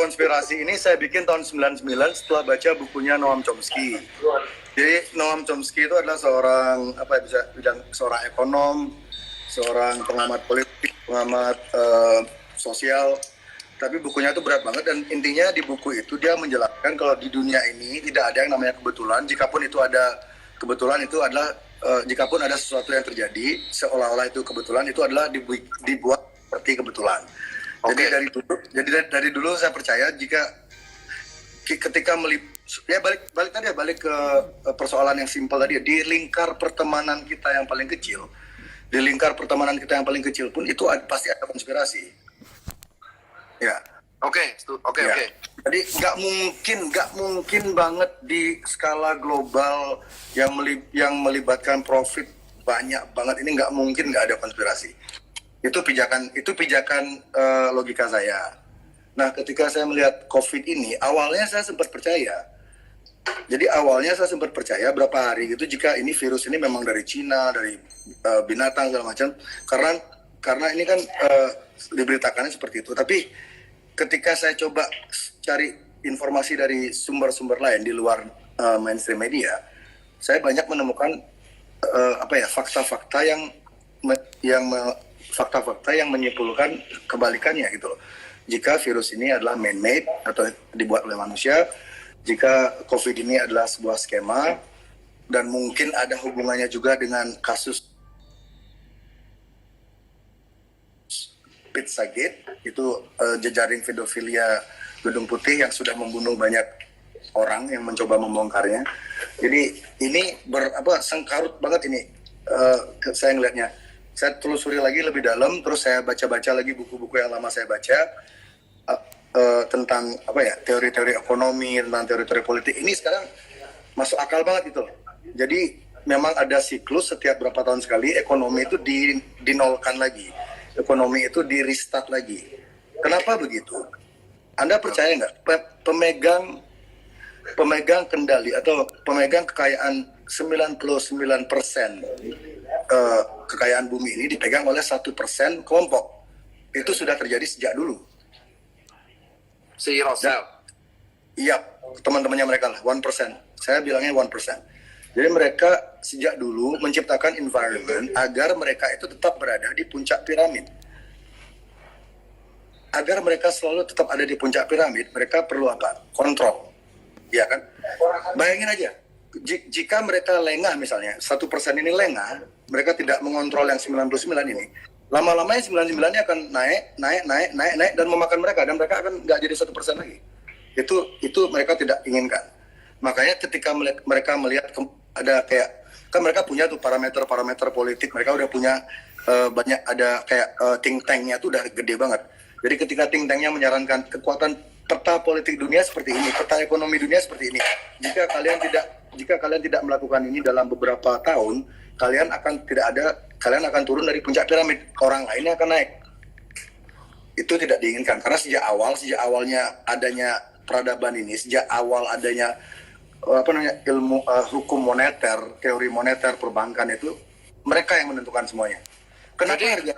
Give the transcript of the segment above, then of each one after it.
konspirasi ini saya bikin tahun 99 setelah baca bukunya Noam Chomsky. Jadi Noam Chomsky itu adalah seorang bisa bilang seorang ekonom, seorang pengamat politik, pengamat sosial. Tapi bukunya itu berat banget dan intinya di buku itu dia menjelaskan kalau di dunia ini tidak ada yang namanya kebetulan. Jikapun itu ada kebetulan itu adalah jikapun ada sesuatu yang terjadi seolah-olah itu kebetulan itu adalah dibuat seperti kebetulan. Okay. Jadi dari dulu saya percaya jika ketika balik ke persoalan yang simpel tadi di lingkar pertemanan kita yang paling kecil, pun itu pasti ada konspirasi. Ya. Oke. Jadi nggak mungkin banget di skala global yang melibatkan profit banyak banget ini nggak mungkin nggak ada konspirasi. Itu pijakan logika saya. Nah, ketika saya melihat COVID ini, awalnya saya sempat percaya. Jadi awalnya saya sempat percaya berapa hari gitu jika ini virus ini memang dari Cina, dari binatang segala macam. Karena ini kan diberitakannya seperti itu. Tapi ketika saya coba cari informasi dari sumber-sumber lain di luar mainstream media, saya banyak menemukan fakta-fakta yang menyimpulkan kebalikannya gitu loh. Jika virus ini adalah man-made atau dibuat oleh manusia, jika COVID ini adalah sebuah skema dan mungkin ada hubungannya juga dengan kasus Pizzagate, itu jejaring pedofilia Gedung Putih yang sudah membunuh banyak orang yang mencoba membongkarnya. Jadi ini sengkarut banget ini saya ngelihatnya. Saya telusuri lagi lebih dalam, terus saya baca-baca lagi buku-buku yang lama saya baca tentang teori-teori ekonomi, tentang teori-teori politik. Ini sekarang masuk akal banget itu. Jadi memang ada siklus setiap berapa tahun sekali ekonomi itu dinolkan lagi. Ekonomi itu di restart lagi. Kenapa begitu? Anda percaya nggak pemegang kendali atau pemegang kekayaan 99% kekayaan bumi ini dipegang oleh 1% kelompok. Itu sudah terjadi sejak dulu. Si Rosel. Iya, teman-temannya mereka lah, 1%. Saya bilangnya 1%. Jadi mereka sejak dulu menciptakan environment agar mereka itu tetap berada di puncak piramid. Agar mereka selalu tetap ada di puncak piramid, mereka perlu apa? Kontrol. Ya kan? Bayangin aja, jika mereka lengah misalnya, 1% ini lengah, mereka tidak mengontrol yang 99 ini, lama-lamanya 99-nya akan naik dan memakan mereka, dan mereka akan nggak jadi 1% lagi. Itu mereka tidak inginkan. Makanya ketika mereka melihat ada kan mereka punya tuh parameter politik, mereka udah punya banyak, ada think tanknya tuh udah gede banget. Jadi ketika think tanknya menyarankan kekuatan peta politik dunia seperti ini, peta ekonomi dunia seperti ini, jika kalian tidak melakukan ini dalam beberapa tahun, kalian akan turun dari puncak piramid, orang lainnya akan naik. Itu tidak diinginkan karena sejak awalnya adanya peradaban ini, sejak awal adanya ilmu hukum moneter, teori moneter perbankan itu mereka yang menentukan semuanya. Kenapa harga?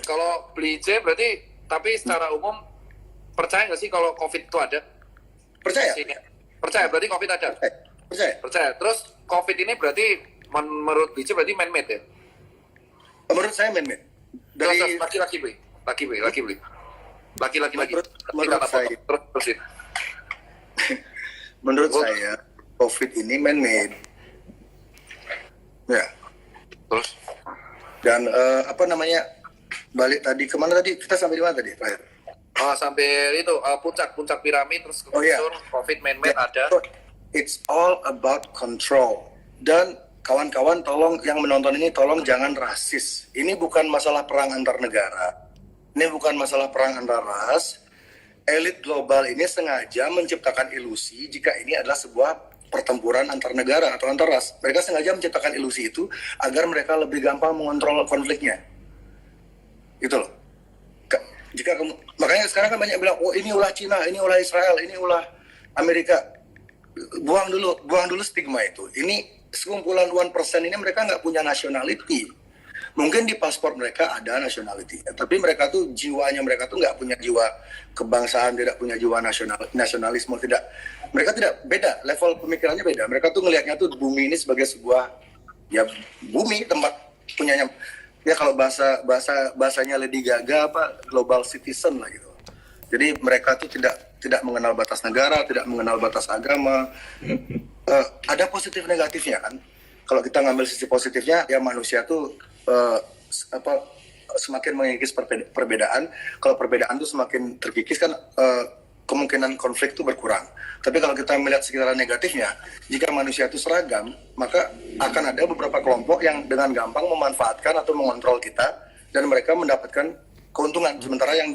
Kalau beli C berarti, tapi secara umum percaya nggak sih kalau COVID itu ada? Percaya. Percaya berarti COVID ada. Percaya. Terus COVID ini berarti menurut BC berarti man-made ya? Menurut saya man-made. Dari laki-laki beli. Menurut saya. Terusin. Menurut saya, COVID ini man-made. Ya. Terus? Dan balik tadi, kemana tadi? Kita sampai di mana tadi, terakhir? Sampai itu, puncak piramid, terus COVID man-made ada. It's all about control. Dan kawan-kawan tolong, yang menonton ini tolong jangan rasis. Ini bukan masalah perang antar negara. Ini bukan masalah perang antar ras. Elit global ini sengaja menciptakan ilusi jika ini adalah sebuah pertempuran antar negara atau antar ras. Mereka sengaja menciptakan ilusi itu agar mereka lebih gampang mengontrol konfliknya. Itu loh. Makanya sekarang kan banyak bilang, oh ini ulah Cina, ini ulah Israel, ini ulah Amerika. Buang dulu stigma itu. Ini sekumpulan 1% ini mereka nggak punya nationality. Mungkin di paspor mereka ada nationality, tapi mereka tuh jiwanya mereka tuh nggak punya jiwa kebangsaan, tidak punya jiwa nasionalisme, tidak. Mereka tidak beda, level pemikirannya beda. Mereka tuh ngelihatnya tuh bumi ini sebagai sebuah ya bumi tempat punyanya. Ya kalau bahasanya Lady Gaga apa global citizen lah gitu. Jadi mereka tuh tidak mengenal batas negara, tidak mengenal batas agama. Ada positif negatifnya kan. Kalau kita ngambil sisi positifnya, ya manusia tuh semakin mengikis perbedaan. Kalau perbedaan tuh semakin terkikis kan kemungkinan konflik itu berkurang. Tapi kalau kita melihat sekitar negatifnya, jika manusia itu seragam, maka akan ada beberapa kelompok yang dengan gampang memanfaatkan atau mengontrol kita dan mereka mendapatkan keuntungan. Sementara yang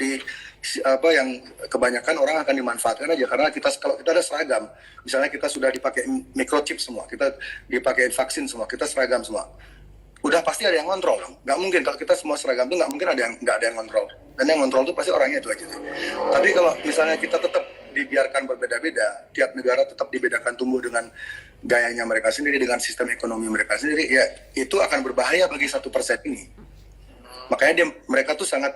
yang kebanyakan orang akan dimanfaatkan aja karena kalau kita ada seragam, misalnya kita sudah dipakai microchip semua, kita dipakai vaksin semua, kita seragam semua. Udah pasti ada yang kontrol dong. Nggak mungkin kalau kita semua seragam tuh nggak mungkin nggak ada yang kontrol. Dan yang kontrol tuh pasti orangnya itu aja. Tapi kalau misalnya kita tetap dibiarkan berbeda-beda, tiap negara tetap dibedakan tumbuh dengan gayanya mereka sendiri, dengan sistem ekonomi mereka sendiri, ya itu akan berbahaya bagi 1% ini. Makanya mereka tuh sangat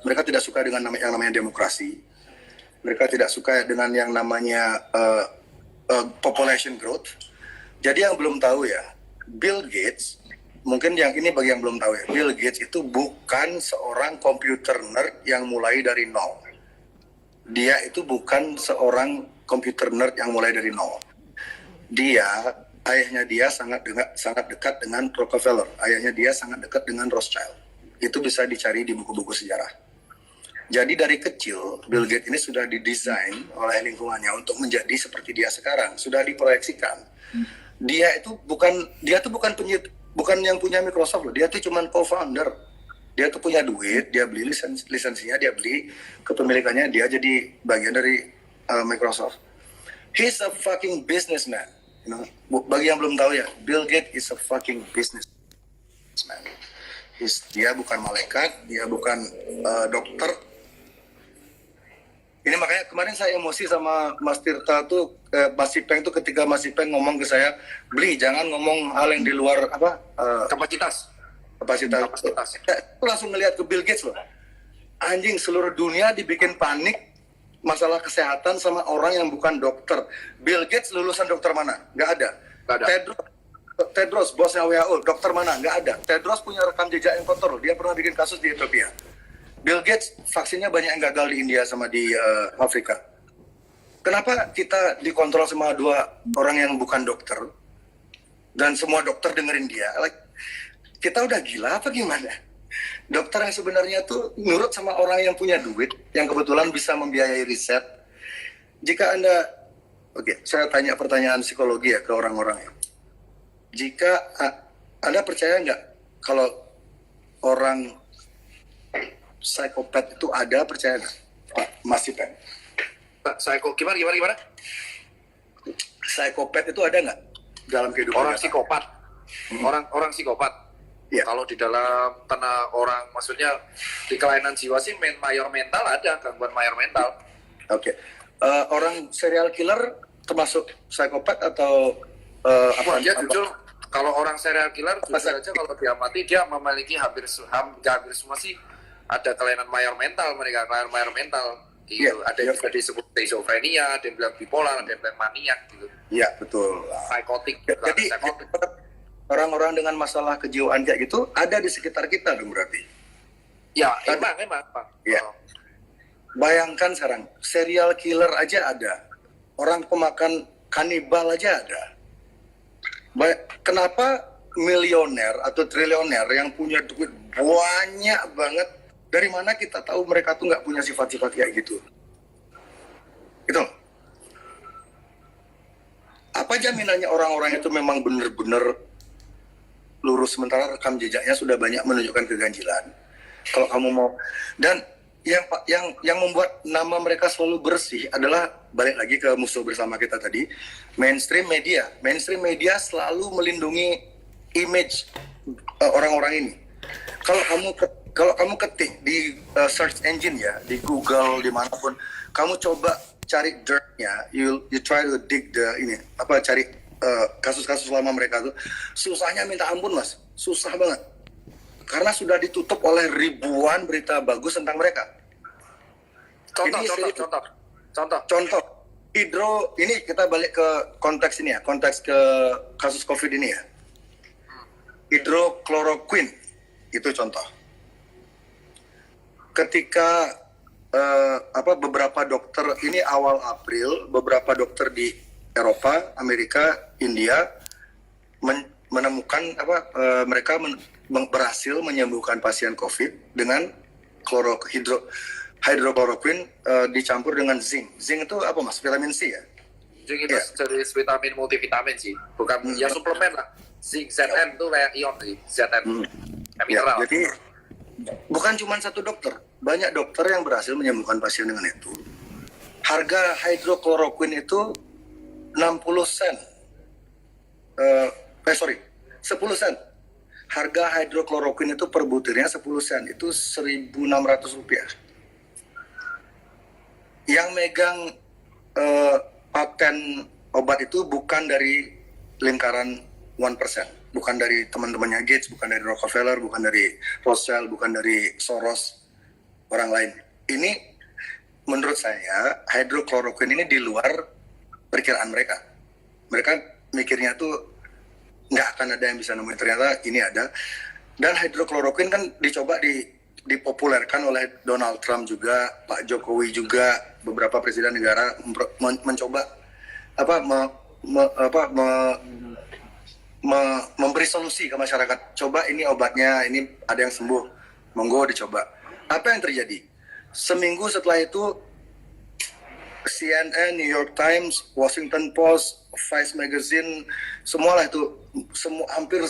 mereka tidak suka dengan yang namanya demokrasi. Mereka tidak suka dengan yang namanya population growth. Jadi yang belum tahu ya, Bill Gates, mungkin yang ini bagi yang belum tahu ya, Bill Gates itu bukan seorang computer nerd yang mulai dari nol. Dia itu bukan seorang computer nerd yang mulai dari nol. Ayahnya dia sangat dekat dengan Rockefeller. Ayahnya dia sangat dekat dengan Rothschild. Itu bisa dicari di buku-buku sejarah. Jadi dari kecil, Bill Gates ini sudah didesain oleh lingkungannya untuk menjadi seperti dia sekarang. Sudah diproyeksikan. Dia tuh bukan yang punya Microsoft loh. Dia tuh cuma co-founder. Dia tuh punya duit, dia beli lisensinya, dia beli kepemilikannya, dia jadi bagian dari Microsoft. He's a fucking businessman. You know, bagi yang belum tahu ya, Bill Gates is a fucking businessman. Dia bukan malaikat, dia bukan dokter. Ini makanya kemarin saya emosi sama Mas Tirta tuh, Mas Ipeng tuh ketika Mas Ipeng ngomong ke saya, beli jangan ngomong hal yang di luar kapasitas. Aku langsung ngelihat ke Bill Gates loh. Anjing, seluruh dunia dibikin panik masalah kesehatan sama orang yang bukan dokter. Bill Gates lulusan dokter mana? Nggak ada. Tedros, bosnya WHO, dokter mana? Nggak ada. Tedros punya rekam jejak yang kotor loh. Dia pernah bikin kasus di Ethiopia. Bill Gates vaksinnya banyak yang gagal di India sama di Afrika. Kenapa kita dikontrol sama dua orang yang bukan dokter dan semua dokter dengerin dia? Kita udah gila apa gimana? Dokter yang sebenarnya tuh nurut sama orang yang punya duit, yang kebetulan bisa membiayai riset. Jika Anda, saya tanya pertanyaan psikologi ya ke orang-orang ya. Jika Anda percaya nggak kalau orang psikopat itu ada, percaya nggak, Pak Mas Ipen? Pak, gimana? Psikopat itu ada nggak dalam kehidupan orang psikopat? Orang psikopat. Ya. Kalau di dalam tanah orang, maksudnya di kelainan jiwa sih mayor mental ada, gangguan mayor mental. Oke. Orang serial killer termasuk psikopat atau Dia jujur, kalau orang serial killer jujur aja kalau dia mati dia memiliki hampir semua sih ada kelainan mayor mental, mereka kelainan mayor mental. Gitu. Yeah, ada yang juga disebut schizophrenia, ada yang bilang bipolar, ada yang bilang maniak gitu. Iya, betul. Psikotik. Jadi orang-orang dengan masalah kejiwaan kayak gitu ada di sekitar kita dong berarti. Ya, emang Pak. Ya. Bayangkan sekarang, serial killer aja ada. Orang pemakan kanibal aja ada. Kenapa milioner atau triliuner yang punya duit banyak banget, dari mana kita tahu mereka tuh nggak punya sifat-sifat kayak gitu? Gitu. Apa jaminannya orang-orang itu memang benar-benar lurus sementara rekam jejaknya sudah banyak menunjukkan keganjilan? Kalau kamu mau, dan yang membuat nama mereka selalu bersih adalah balik lagi ke musuh bersama kita tadi, mainstream media. Mainstream media selalu melindungi image orang-orang ini. Kalau kamu ketik di search engine ya, di Google dimanapun, kamu coba cari dirt-nya, you try to dig cari kasus-kasus lama mereka tuh, susahnya minta ampun Mas. susah banget. Karena sudah ditutup oleh ribuan berita bagus tentang mereka. Contoh. Ini kita balik ke konteks ini ya, konteks ke kasus COVID ini ya. Hidrokloroquine, itu contoh. Ketika beberapa dokter, ini awal April, beberapa dokter di Eropa, Amerika, India menemukan mereka berhasil menyembuhkan pasien COVID dengan hidrokloroquine dicampur dengan zinc. Zinc itu apa mas? Vitamin C ya? Zinc itu jenis vitamin multivitamin sih, bukan ya suplemen lah. Zinc Zn itu kayak ion sih, Zn. Ya, jadi bukan cuma satu dokter, banyak dokter yang berhasil menyembuhkan pasien dengan itu. Harga hidrokloroquine itu 60 sen. 10 sen. Harga hidrokloroquine itu per butirnya 10 sen, itu 1.600 rupiah. Yang megang paten obat itu bukan dari lingkaran 1%, bukan dari teman-temannya Gates, bukan dari Rockefeller, bukan dari Rothschild, bukan dari Soros, orang lain. Ini menurut saya hidrokloroquine ini di luar perkiraan mereka. Mereka mikirnya tuh nggak akan ada yang bisa nemuin, ternyata ini ada. Dan hidrokloroquine kan dicoba dipopulerkan oleh Donald Trump juga, Pak Jokowi juga, beberapa presiden negara mencoba memberi solusi ke masyarakat. Coba ini obatnya, ini ada yang sembuh, monggo dicoba. Apa yang terjadi? Seminggu setelah itu CNN, New York Times, Washington Post, Vice Magazine, semualah itu, hampir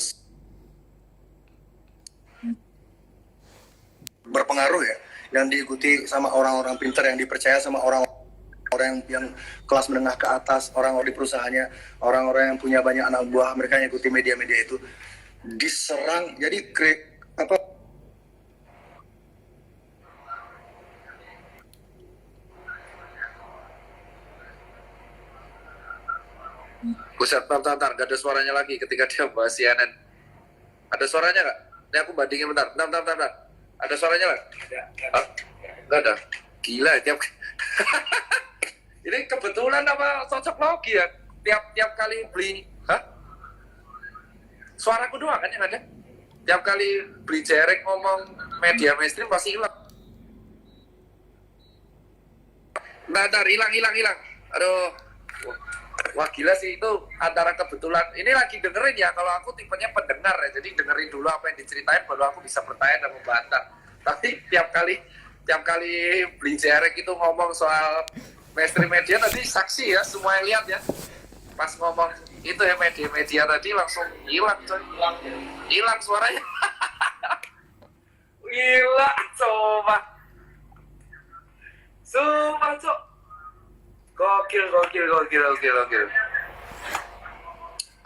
berpengaruh ya, yang diikuti sama orang-orang pintar, yang dipercaya sama orang yang kelas menengah ke atas, orang-orang di perusahaannya, orang-orang yang punya banyak anak buah, mereka yang ikuti media-media itu diserang. Jadi Buset, bentar, gak ada suaranya lagi ketika dia bahas CNN. Ada suaranya nggak? Ini aku bandingin bentar. Ada suaranya nggak? Nggak ada. Gila, ini kebetulan apa cocok logi ya? Tiap kali beli, suaraku doang kan yang ada? Tiap kali beli jerek ngomong media mainstream pasti hilang. Bentar, hilang. Aduh. Wah gila sih, itu antara kebetulan. Ini lagi dengerin ya, kalau aku tipenya pendengar ya, jadi dengerin dulu apa yang diceritain baru aku bisa bertanya dan membantah. Tapi tiap kali beli jerek itu ngomong soal mainstream media tadi saksi ya, semua yang lihat ya. Pas ngomong itu ya media tadi langsung hilang coy. Hilang suaranya. Gila, coba. Sumpah, Cok. Gokil.